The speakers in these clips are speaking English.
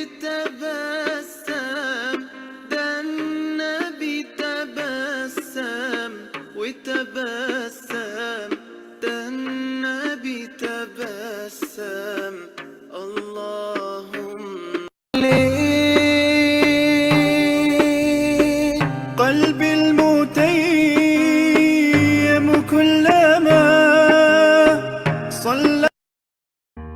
وتبسم ده النبي تبسم وتبسم ده النبي تبسم اللهم قلبي المتيم كلما صلى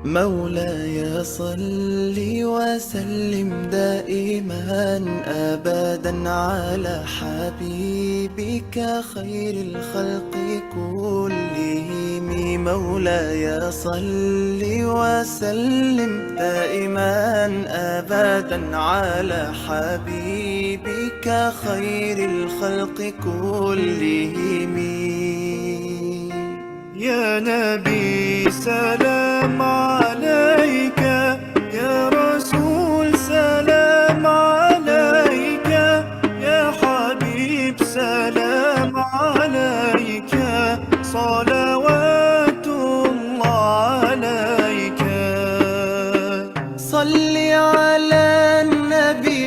مولاي صل وسلم دائما أبدا على حبيبك خير الخلق كلهم مولاي صل وسلم دائما أبدا على حبيبك خير الخلق كلهم يا نبي سلام عليك يا رسول سلام عليك يا حبيب سلام عليك صلوات الله عليك صل على النبي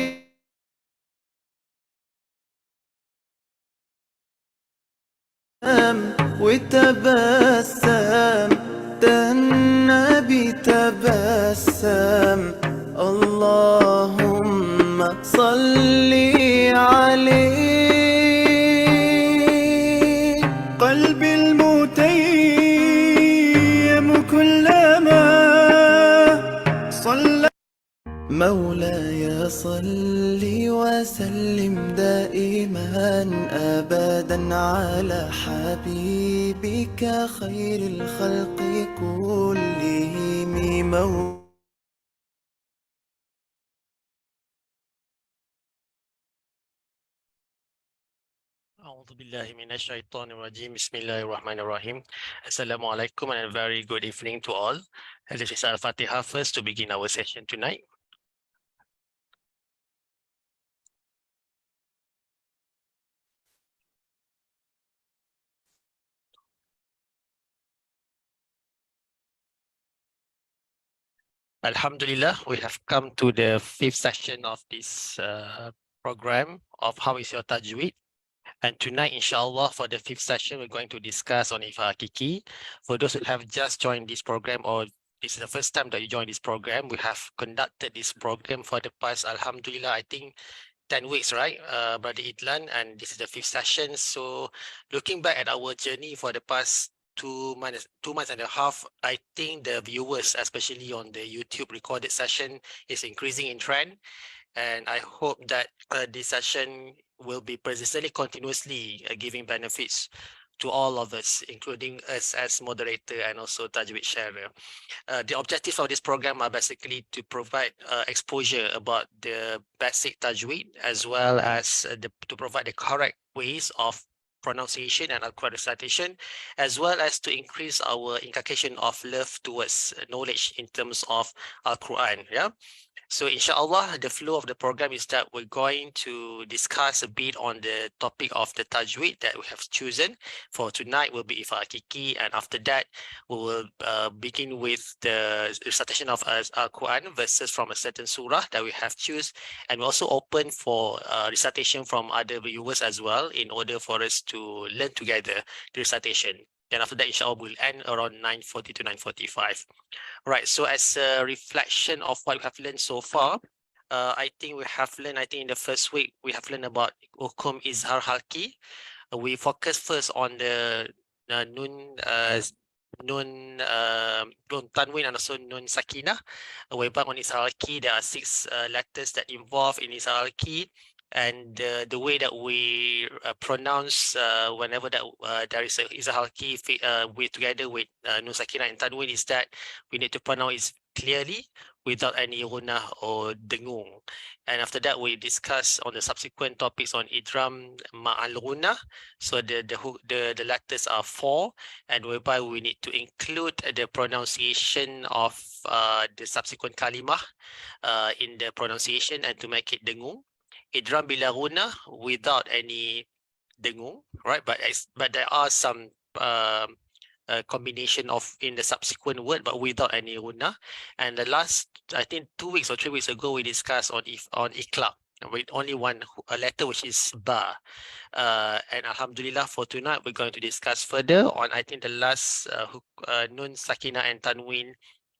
وتبسم ده النبي تبسم اللهم صل عليه قلبي المتيم كلما صلى مولاي صل وسلم دائما أبدا على حبيبك خير الخلق كلهم أعوذ بالله من الشيطان الرجيم بسم الله الرحمن الرحيم Assalamu alaikum and a very good evening to all. This is Al-Fatiha first to begin our session tonight. Alhamdulillah, we have come to the fifth session of this program of How is Your Tajwid? And tonight, inshallah, for the fifth session, we're going to discuss on Haqiqi. For those who have just joined this program or this is the first time that you join this program, we have conducted this program for the past, alhamdulillah, I think 10 weeks, right, Brother Idlan? And this is the fifth session. So looking back at our journey for the past 2 months and a half, I think the viewers, especially on the YouTube recorded session, is increasing in trend. And I hope that this session will be persistently, continuously giving benefits to all of us, including us as moderator and also Tajwid sharer. The objectives of this program are basically to provide exposure about the basic Tajwid, as well as to provide the correct ways of pronunciation and Al-Quran recitation, as well as to increase our inculcation of love towards knowledge in terms of Al-Quran. Yeah. So inshallah, the flow of the program is that we're going to discuss a bit on the topic of the tajweed that we have chosen. For tonight will be Haqiqi, and after that, we will begin with the recitation of Al-Quran verses from a certain surah that we have chosen, and we also open for recitation from other viewers as well in order for us to learn together the recitation. Then after that, inshallah, we'll end around 9:40 to 9:45. Right, so as a reflection of what we have learned so far, I think we have learned, in the first week, we have learned about Hukum Izhar Halki. We focus first on the Nun Tanwin and also Nun Sakina. Whereby on Izhar Halki, there are 6 letters that involve in Izhar Halki. And the way that we pronounce whenever that there is a Izhar Halki with together with Nun Sakina and Tanwin is that we need to pronounce it clearly without any guna or dengung. And after that, we discuss on the subsequent topics on idram ma'al guna. So the letters are 4, and whereby we need to include the pronunciation of the subsequent kalimah in the pronunciation and to make it dengung. Idram bila guna without any dengung, right? But there are some combination of in the subsequent word, but without any guna. And the last, I think 2 weeks or 3 weeks ago, we discussed on Ikhfaq with only one a letter, which is ba. And Alhamdulillah, for tonight, we're going to discuss further on, I think, the last Nun, Sakina, and Tanween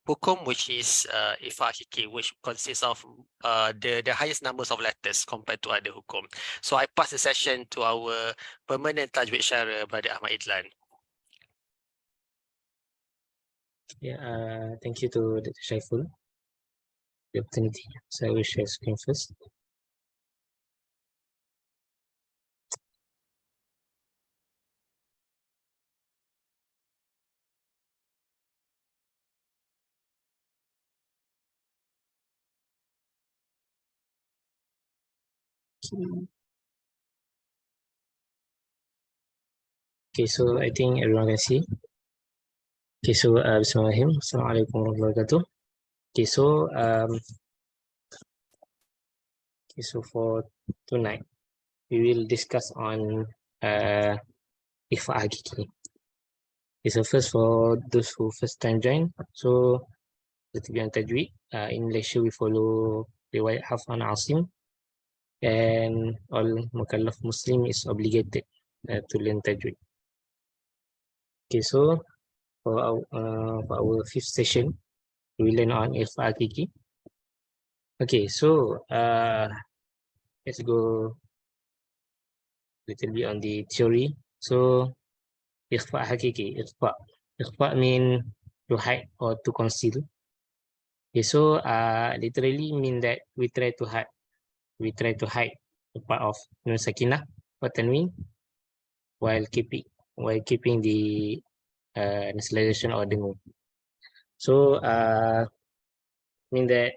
hukum, which is Ikhfaq Haqiqi, which consists of the highest numbers of letters compared to other hukum. So I pass the session to our permanent Tajwid Syara, Brother Ahmad Idlan. Yeah, thank you to Dr. Shaiful for the opportunity. So I will share screen first. Okay, so I think everyone can see. Okay, so Bismillahirrahmanirrahim. Assalamualaikum warahmatullahi wabarakatuh. Okay, so for tonight, we will discuss on Ikhfaq Haqiqi. Okay, so first for those who first time join, so the Tajwid and Tajwid, in Malaysia we follow riwayat Hafan Asim, and all mukallaf Muslim is obligated to learn Tajwid. Okay, so for our fifth session, we learn on Ikhfaq Haqiqi. Okay, so let's go a little bit on the theory. So Ikhfaq Haqiqi, Ikhfaq mean to hide or to conceal. Okay, so literally mean that we try to hide the part of Nun Sakinah or Tanween while keeping the nasalization or the Nun. So mean that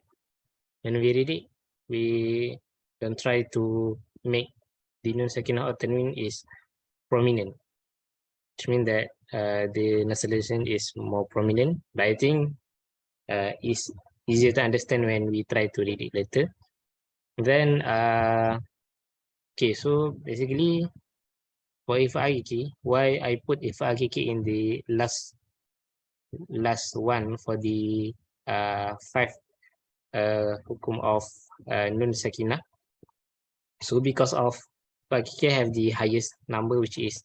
when we read it, we don't try to make the Nun Sakinah or Tanween is prominent, which means that the nasalization is more prominent. But I think it's easier to understand when we try to read it later. Then okay, so basically for Ikhfaq Haqiqi, why I put Ikhfaq Haqiqi in the last one for the 5 hukum of Nun Sakinah. So because of Haqiqi have the highest number, which is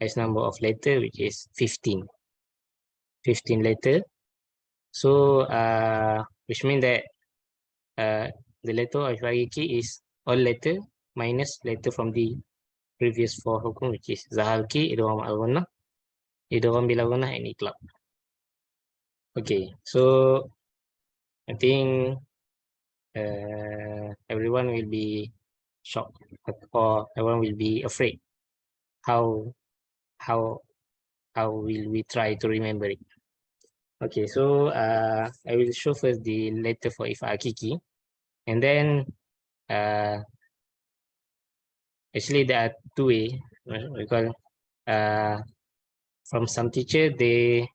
highest number of letter, which is 15 letter. So which means that the letter of Haqiqi is all letter minus letter from the previous 4 hukum, which is Zahalki, Idgham al-Ghunnah, Idgham bil-Ghunnah, and Itlaq. Okay, so I think everyone will be shocked, or everyone will be afraid. How will we try to remember it? Okay, so I will show first the letter for Ikhfaq Haqiqi, and then actually there are 2 ways. Because from some teacher they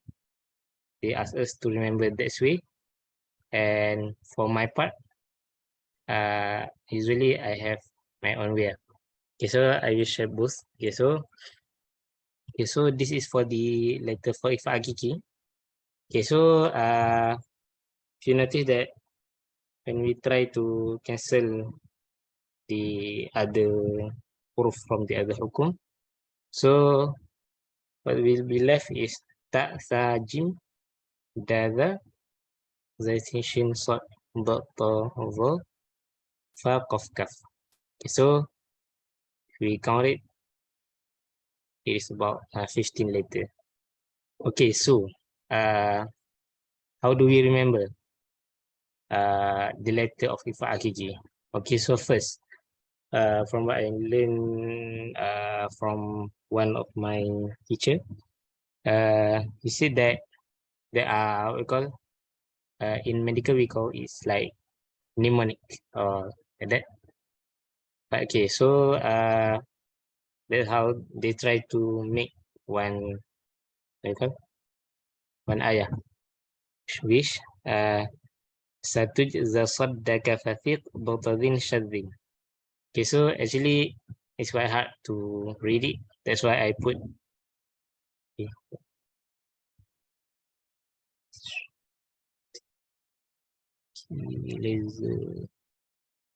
ask us to remember this way, and for my part usually I have my own way. Okay, so I will share both. Okay, so this is for the letter for Ikhfaq Haqiqi. Okay, so if you notice that when we try to cancel the other proof from the other hukum, so what will be left is ta, sa, jim, dada, zaitin, sod, dot, ta, za, fa, qaf, kaf. Okay, so if we count it, it is about 15 letter. Okay, so how do we remember the letter of Ikhfaq Haqiqi? Okay, so first, from what I learned from one of my teacher, he said that there are what we call in medical we call it's like mnemonic or like that. But okay, so that's how they try to make one what you call one ayah, which satujza saddaka fathiq butadin shadhin. Okay, so actually it's quite hard to read it. That's why I put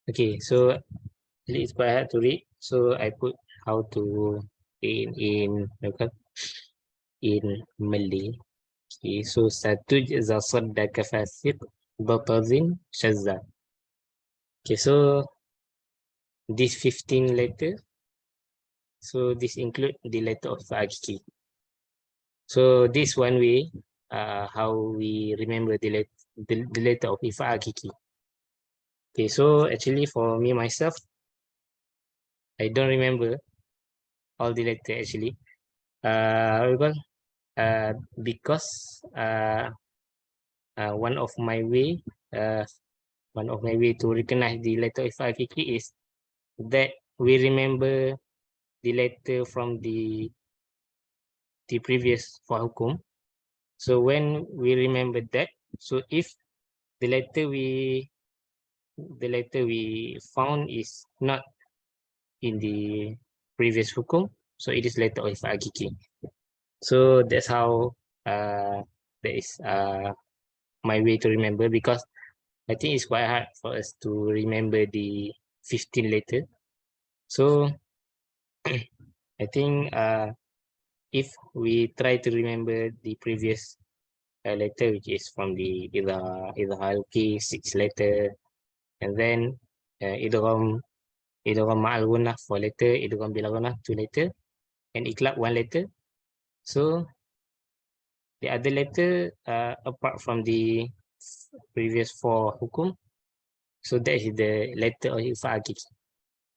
Okay, so it's quite hard to read. So I put how to in Malay. Okay, so satu iza saddaka fasiq batazin shazza. Okay, so this 15 letter. So this include the letter of Haqiqi. So this one way, how we remember the letter of Haqiqi. Okay, so actually for me myself, I don't remember all the letter actually. Because one of my way to recognize the letter of Haqiqi is that we remember the letter from the previous for hukum. So when we remember that, so if the letter we found is not in the previous hukum, so it is letter of Haqiqi. So that's how that is my way to remember, because I think it's quite hard for us to remember the 15 letter. So I think if we try to remember the previous letter, which is from the Idhalki 6 letter, and then idgham ma'al gunnah 4 letter, idgham bil gunnah 2 letter, and iklab 1 letter. So the other letter apart from the previous 4 hukum, so that is the letter of Ikhfaq.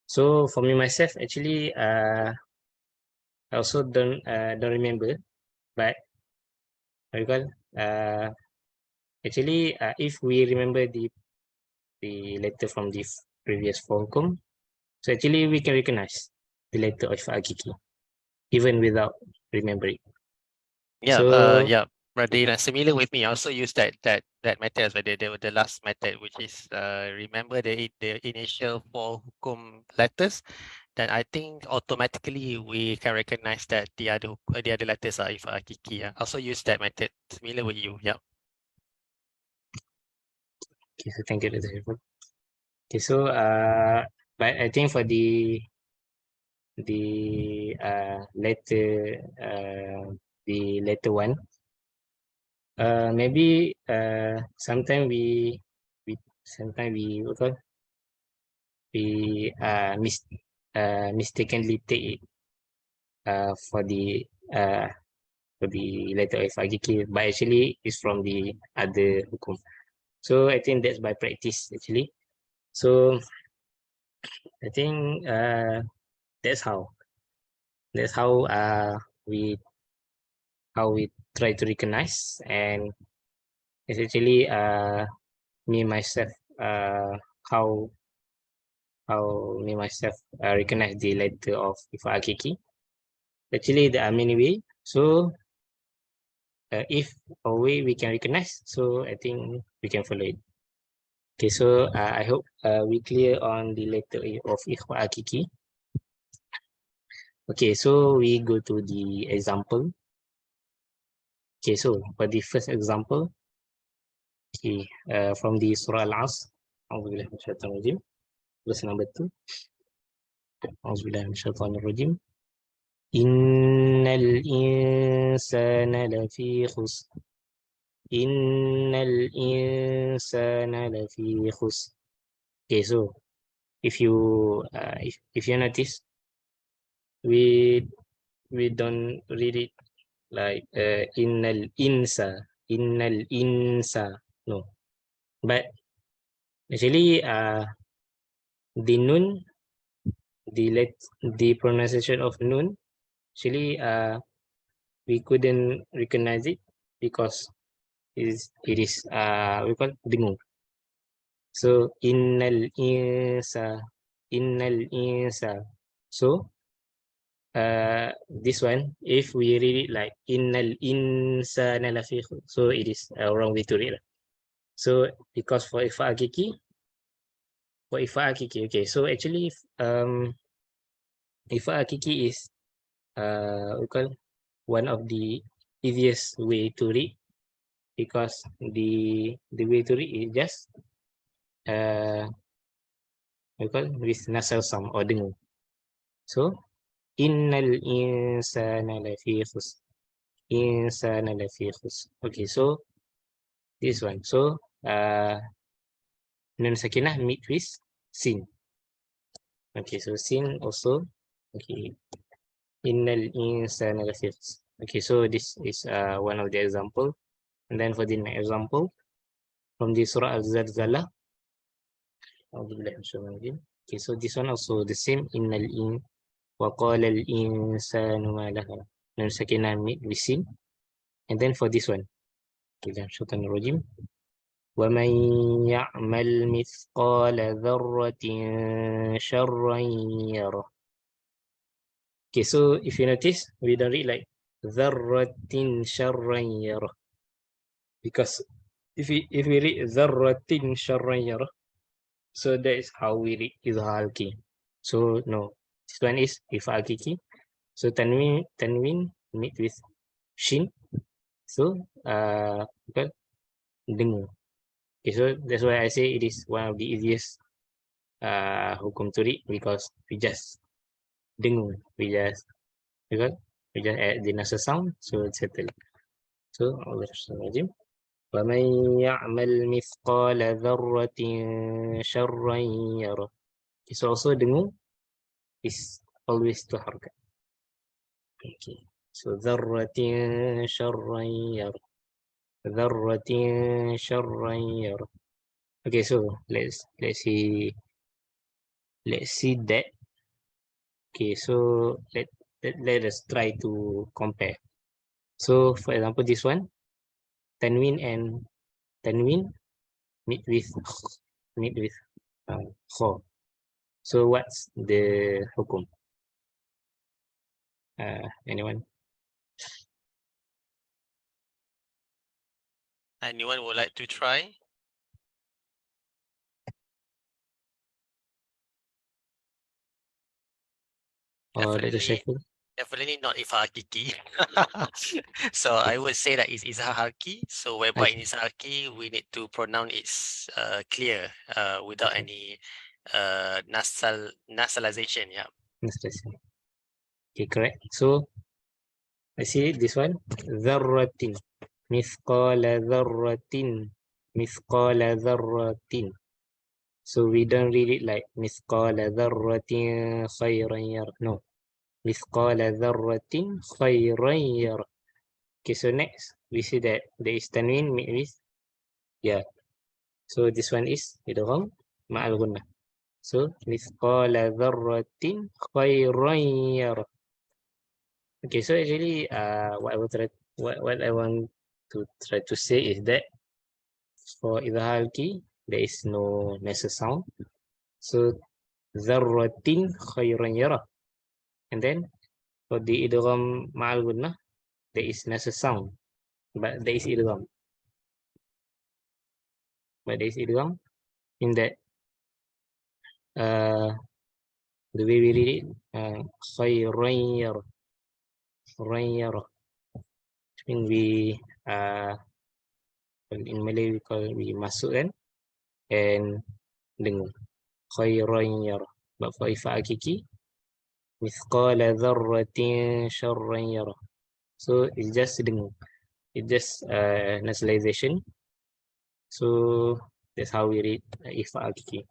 So for me myself, actually I also don't remember, but actually if we remember the letter from the previous 4 hukum, so actually we can recognize the letter of Haqiqi even without remembering. Yeah, So yeah, Brother Idlan, similar with me. I also use that method as well, the last method, which is remember the initial 4 hukum letters. Then I think automatically we can recognize that the other letters are if Haqiqi. Yeah. I also use that method. Similar with you. Yeah. okay, so thank you, Dr. Shaiful. Okay, so but I think for the letter the letter 1, maybe sometimes we mistakenly take it for the letter of Haqiqi, but actually it's from the other hukum. So I think that's by practice actually. So I think that's how we try to recognize, and it's actually me myself how me myself recognize the letter of Haqiqi. Actually there are many ways. So if a way we can recognize, so I think we can follow it. Okay, so I hope we clear on the letter of Haqiqi. Okay, so we go to the example. Okay, so for the first example, okay, from the Surah Al-Asr, verse number 2. Innal insana lafi khusr. Innal insana lafi khusr. Okay, so if you notice, we don't read it like innal insa, no, but actually the nun, the pronunciation of nun, actually we couldn't recognize it because it is we call dengung. So innal insa. So this one, if we read it like innal insana lafi khusr, so it is a wrong way to read. So because for Ikhfaq Hakiki, okay, so actually Ikhfaq Hakiki is we call one of the easiest way to read, because the way to read is just with nasal sound or dengung. So innal insana lafi khusr. Insana lafi khusr. Okay, so this one. So nun sakinah meet with sin. Okay, so sin also. Okay, innal insana lafi khusr. Okay, so this is one of the example. And then for the next example, from the Surah Al-Zalzalah. Okay, so this one also the same. Innal in wa qala al insanu ma laha. Nun sakinah meet with sin. And then for this one, okay, Shaitanir Rajim. وَمَنْ يَعْمَلْ مِثْقَالَ ذَرَّةٍ شَرًّا يَرَهُ. Okay, so if you notice, we don't read like ذَرَّةٍ شَرًّا يَرَهُ, because if we read ذَرَّةٍ شَرًّا يَرَهُ, so that is how we read izhar al-ki. So no, this one is if'al ki. So tanwin meet with shin. So dengung. Okay, so that's why I say it is one of the easiest hukum to read, because we just dengung, we just add the nasal sound, so it's settled. So Allah Subhanahu وَمَنْ يَعْمَلْ مِثْقَالَ ذَرَّةٍ شَرًّا يَرَهُ. Okay, so also dengung is always to harkat. Okay, so ذَرَّةٍ شَرًّا يَرَهُ. ذَرَّةٍ شَرًّا يَرَهُ. Okay, so let's see that. Okay, so let us try to compare. So for example, this one, tanwin meet with kho. So what's the hukum? Anyone? Anyone would like to try? Or Dr. Definitely, Shaiful? definitely not Ikhfaq Haqiqi. So I would say that it's Izhar Haqiqi. So whereby in Izhar Haqiqi, we need to pronounce it clear without any nasalization. Yeah. Okay, correct. So I see this one. ذرة مثقال ذرة مثقال ذرة. So we don't read it like مثقال ذرة خيرا يرى. No. مثقال ذرة خيرا يرى. Okay, so next we see that there is tanwin made with yeah. So this one is idgham ma'al gunnah. So مثقال ذرة خيرا يرى. Okay, so actually what I want to try to say is that for idhar ki there is no nasal sound. So ذرة خيرا يرى. And then for the idgham ma'al gunnah, there is nasal sound, but there is idgham. In that the way we read it, khayran yara. I mean we in Malay we call we masukkan and dengung. Khayran yara. But for ifa hakiki, mithqala dharratin sharran yara. So it's just dengung. It's just nasalization. So that's how we read ifa hakiki.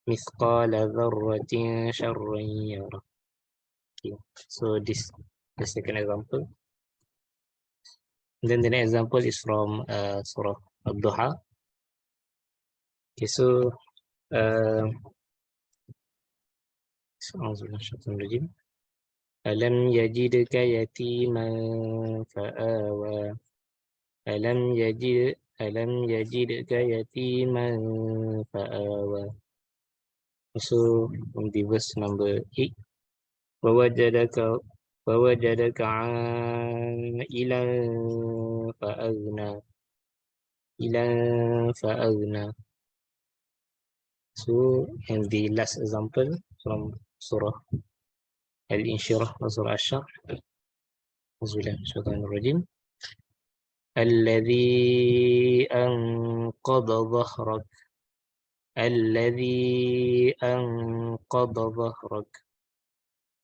Mithqala dharratin sharran yara. Okay. So this the second example. And then the next example is from Surah Al-Duha. Okay, so ألم يجدك يتيما فآوى ألم يجدك يتيما فآوى. So from the verse number 8, ووجدك عائلا فأغنى. So and the last example from Surah Al-Inshirah wa Surah Ash-Sharh. الذي أنقض ظهرك الذي أنقض ظهرك.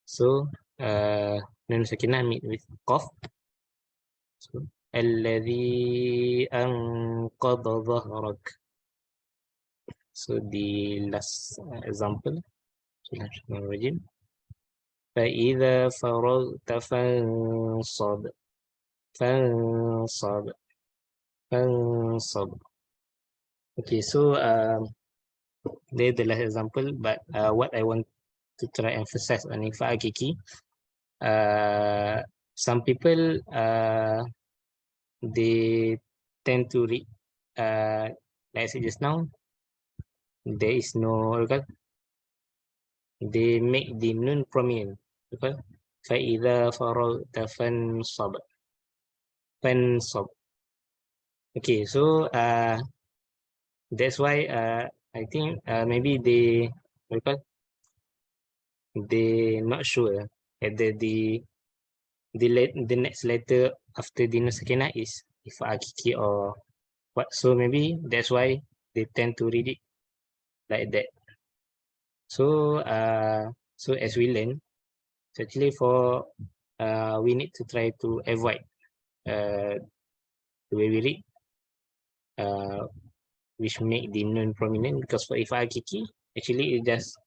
So nun sakinah meet with qaf. So الذي أنقض ظهرك. So the last example. فإذا فرغت فانصب فانصب فانصب. Okay, so there's the last example, but what I want to try emphasize on Ikhfaq Haqiqi, some people they tend to read like I said just now, there is no because they make the nun prominent because فإذا فرغت فانصب فانصب. Okay, so that's why I think maybe because they not sure whether the next letter after the nun sakinah is Ikhfaq Haqiqi or what. So maybe that's why they tend to read it like that. So so as we learn, so actually for we need to try to avoid the way we read which make the nun prominent, because for Ikhfaq Haqiqi actually it's just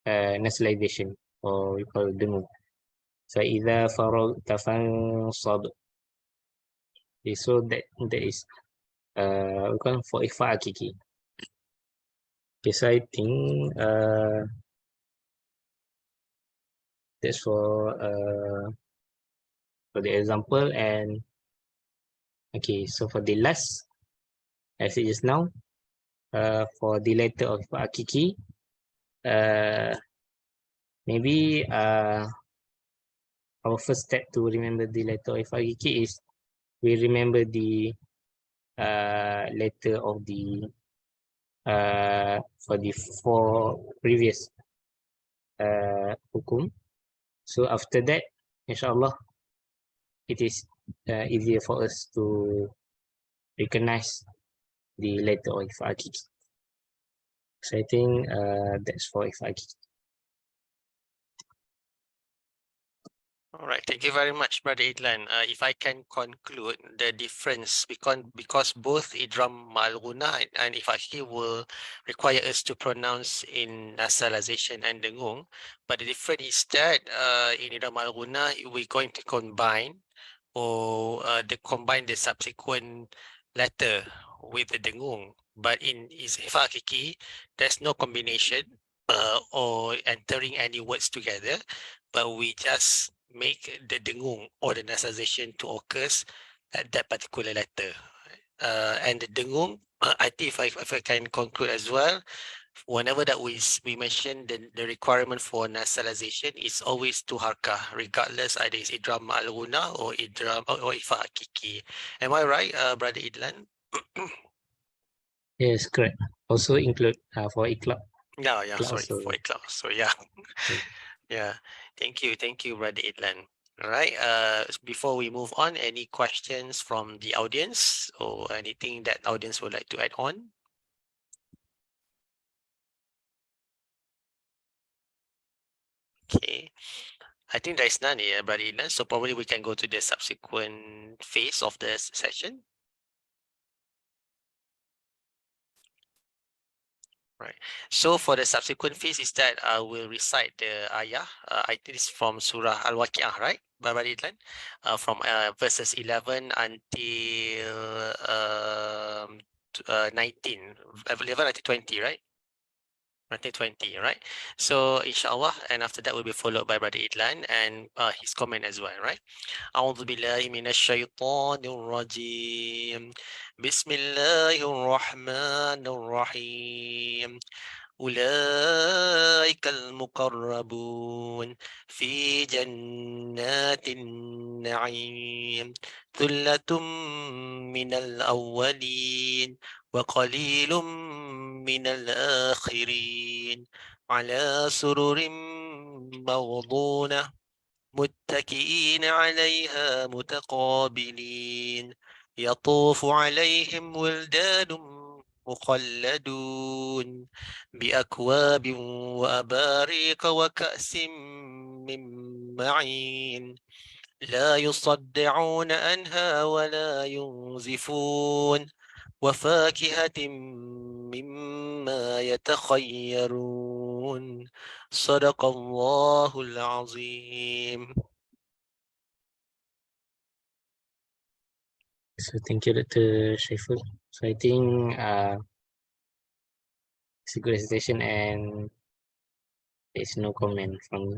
nasalization, or we call dengung. فإذا فرغت فانصب. Okay, so that is we call for Ikhfaq Haqiqi. Okay, so I think that's for the example. And okay, so for the last, as it is now, for the letter of Haqiqi, maybe our first step to remember the letter of Haqiqi is we remember the letter of the for the four previous hukum. So after that, inshallah, it is easier for us to recognize the letter of Haqiqi. So I think that's for Haqiqi. All right, thank you very much, Brother Idlan. If I can conclude the difference, because both Idram Malguna and Ikhfaq will require us to pronounce in nasalization and dengung, but the difference is that in Idram Malguna we're going to combine or combine the subsequent letter with the dengung, but in Ikhfaq there's no combination or entering any words together, but we just make the dengung or the nasalization to occurs at that particular letter. And the dengung, I think if I can conclude as well, whenever that we mention the requirement for nasalization is always two harkah, regardless either it's idram al-guna or idram or Ikhfaq Haqiqi. Am I right, Brother Idlan? Yes, correct. Also include for Ikhfaq. Yeah, Ikhfaq sorry, also. for Ikhfaq. So yeah. Mm. Yeah, thank you, Brother Idlan. All right, before we move on, any questions from the audience or anything that audience would like to add on? Okay, I think there is none here, Brother Idlan, so probably we can go to the subsequent phase of the session. Right. So for the subsequent phase is that I will recite the ayah. I think it's from Surah Al-Waqi'ah, right? Brother Idlan? From verses 11 until 19, 11 until 20, right? Until 20, right? So inshallah, and after that will be followed by Brother Idlan and his comment as well, right? أعوذ بالله من الشيطان الرجيم بسم الله الرحمن الرحيم أولئك المقربون في جنات النعيم ثلة من الأولين وقليل من الآخرين على سرر موضونة متكئين عليها متقابلين يطوف عليهم ولدان مخلدون بأكواب وأباريق وكأس من معين لا يصدعون عنها ولا ينزفون وفاكهة مما يتخيرون صدق الله العظيم. So thank you, Dr. Shaiful. So I think it's a good recitation and there's no comment from me.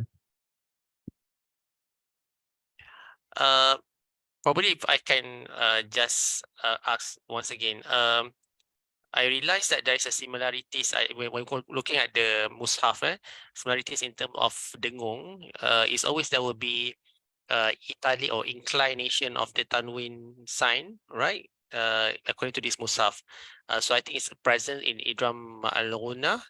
Probably if I can just ask once again, I realized that there is a similarities when looking at the mushaf, similarities in terms of dengung, is always there will be italic or inclination of the tanwin sign, right? According to this mushaf. So I think it's present in Idram al-Ghunna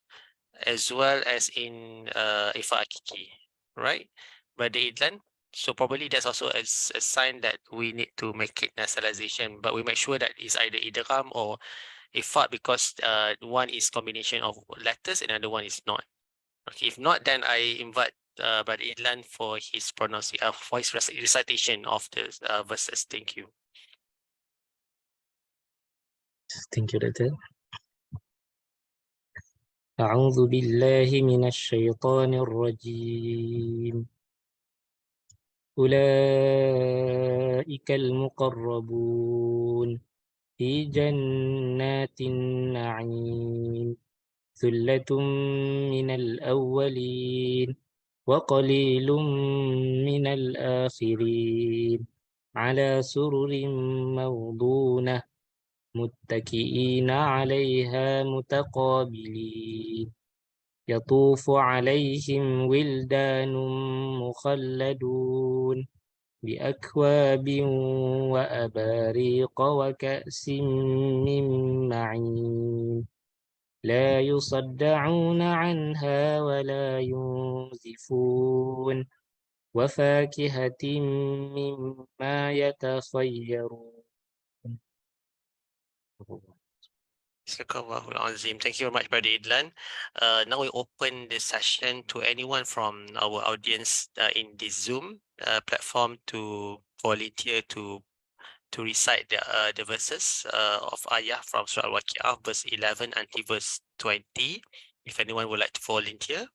as well as in Ikhfaq Haqiqi, right? Brother Idlan. So probably that's also a sign that we need to make it nasalization, but we make sure that it's either idgham or Ikhfaq because one is combination of letters and another one is not. Okay, if not, then I invite Brother Idlan for his pronunciation, for his recitation of the verses. Thank you. Thank you, Dr. أعوذ بالله من الشيطان الرجيم أولئك المقربون في جنات النعيم ثلة من الأولين وقليل من الآخرين على سرر موضونة متكئين عليها متقابلين يطوف عليهم ولدان مخلدون بأكواب وأباريق وكأس من معين لا يصدعون عنها ولا ينزفون وفاكهة مما يتخيرون. Sadaqallahul Azim. Thank you very much, Brother Idlan. Now we open the session to anyone from our audience in this Zoom platform to volunteer to recite the verses of ayah from Surah Al-Waqi'ah, verse 11 until verse 20. If anyone would like to volunteer.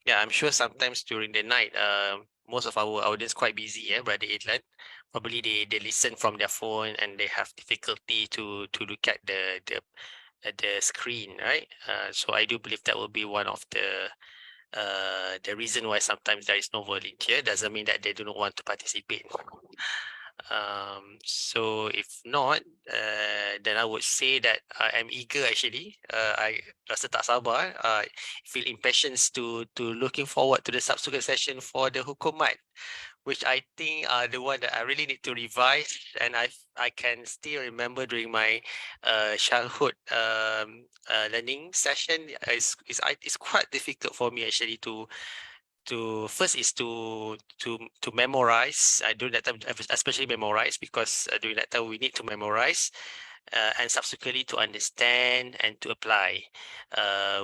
Yeah, I'm sure sometimes during the night, most of our audience quite busy, Brother Idlan. Probably they listen from their phone and they have difficulty to look at the screen, right? So I do believe that will be one of the reason why sometimes there is no volunteer. Doesn't mean that they do not want to participate. So if not, then I would say that I am eager actually. I rasa tak sabar. I feel impatient to looking forward to the subsequent session for the hukumat, which I think are the one that I really need to revise. And I can still remember during my childhood learning session. It's quite difficult for me actually to first is to memorize. I do that time, especially memorize, because during that time we need to memorize, and subsequently to understand and to apply,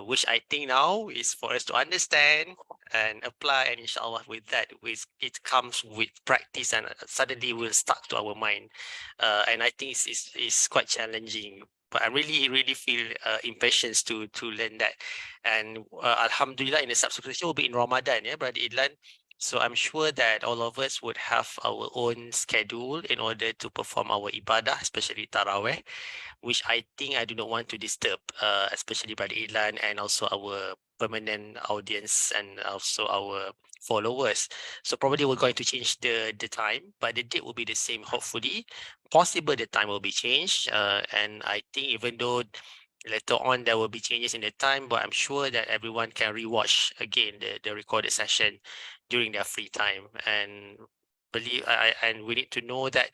which I think now is for us to understand and apply, and inshallah with that, it comes with practice, and suddenly will stuck to our mind, and I think it's quite challenging. But I really feel impatient to learn that, and alhamdulillah, in the subsequent will be in Ramadan, Brother Idlan. So I'm sure that all of us would have our own schedule in order to perform our ibadah, especially taraweh, which I think I do not want to disturb, especially Brother Idlan and also our permanent audience and also our followers. So probably we're going to change the time, but the date will be the same, hopefully. Possible the time will be changed, and I think even though later on there will be changes in the time, but I'm sure that everyone can rewatch again the recorded session during their free time. And believe and we need to know that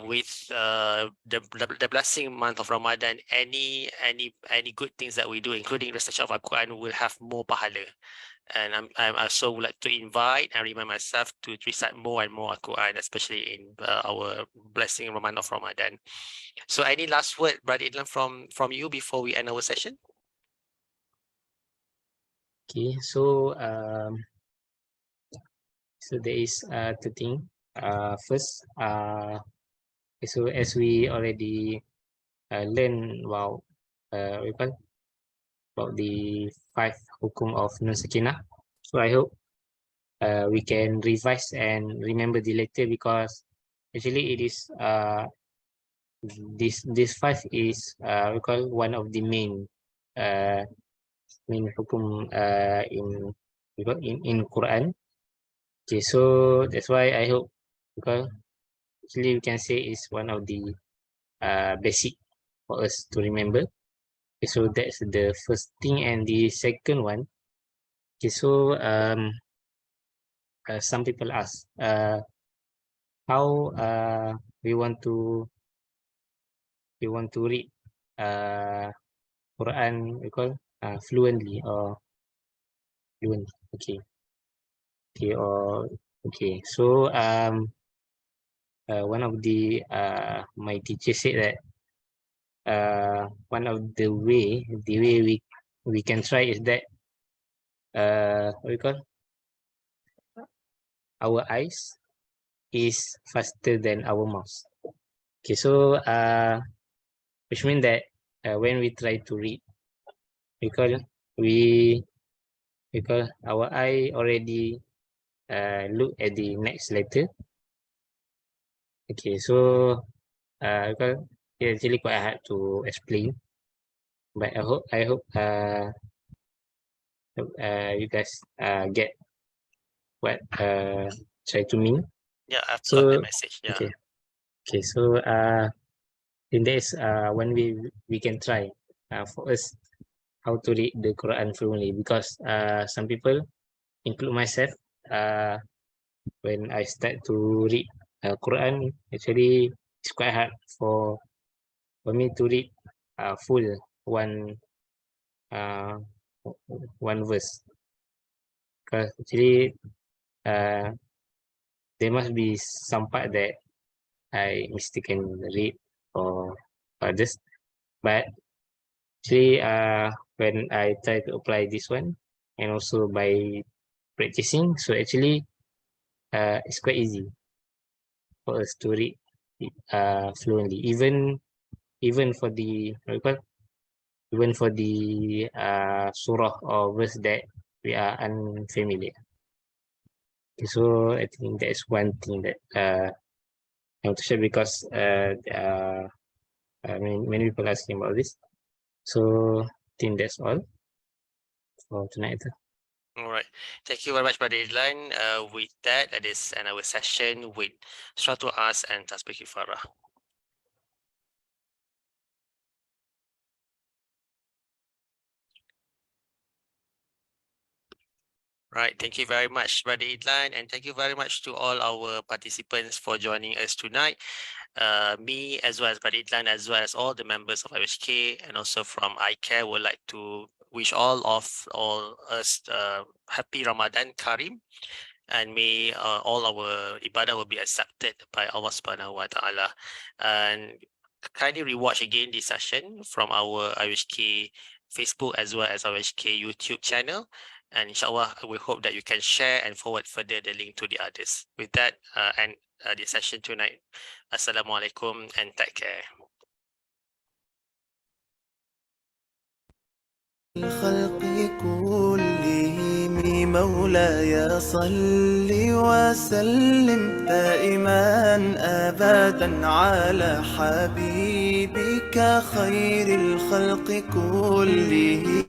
with the blessing month of Ramadan, any good things that we do, including recitation of Al-Quran, will have more pahala. And I'm also would like to invite and remind myself to recite more and more Al-Quran, especially in our blessing month of Ramadan. So any last word, Brother Idlan, from you before we end our session? Okay, so there is two things. First, so as we already learned about we call about the 5 hukum of nun sakinah. So I hope we can revise and remember the later, because actually it is this 5 is we call one of the main hukum in Quran. Okay, so that's why I hope, because actually we can say it's one of the basic for us to remember. Okay, so that's the first thing. And the second one, okay, so some people ask how we want to read Quran, we call fluently or fluently. Okay, so one of the my teacher said that one of the way we can try is that what we call our eyes is faster than our mouth. Okay, so which means that when we try to read, because our eye already look at the next letter. Okay, so because it's actually quite hard to explain, but I hope you guys get what try to mean. Yeah, I've got So the message. Yeah. okay, so in this when we can try for us how to read the Quran fluently, because some people, include myself, when I start to read Quran, actually it's quite hard for me to read full one verse, because actually there must be some part that I mistaken read or others. But actually when I try to apply this one, and also by practicing, so actually it's quite easy for us to read fluently, even for the surah or verse that we are unfamiliar. Okay, so I think that's one thing that I want to share, because many people asking about this. So I think that's all for tonight. All right. Thank you very much, Brother Idlan. With that, that is our session with Surah As and Tasbih Kifarah. Right. Thank you very much, Brother Idlan, and thank you very much to all our participants for joining us tonight. Me, as well as Brother Idlan, as well as all the members of IOHK, and also from ICARE, would like to wish all us happy Ramadan Karim, and may all our ibadah will be accepted by Allah Subhanahu wa Taala. And kindly rewatch again this session from our IOHK Facebook as well as our IOHK YouTube channel. And inshallah, we hope that you can share and forward further the link to the others. With that, and the session tonight. Assalamualaikum and take care. الخلق كلهم مولاي صل وسلم دائما أبدا على حبيبك خير الخلق كلهم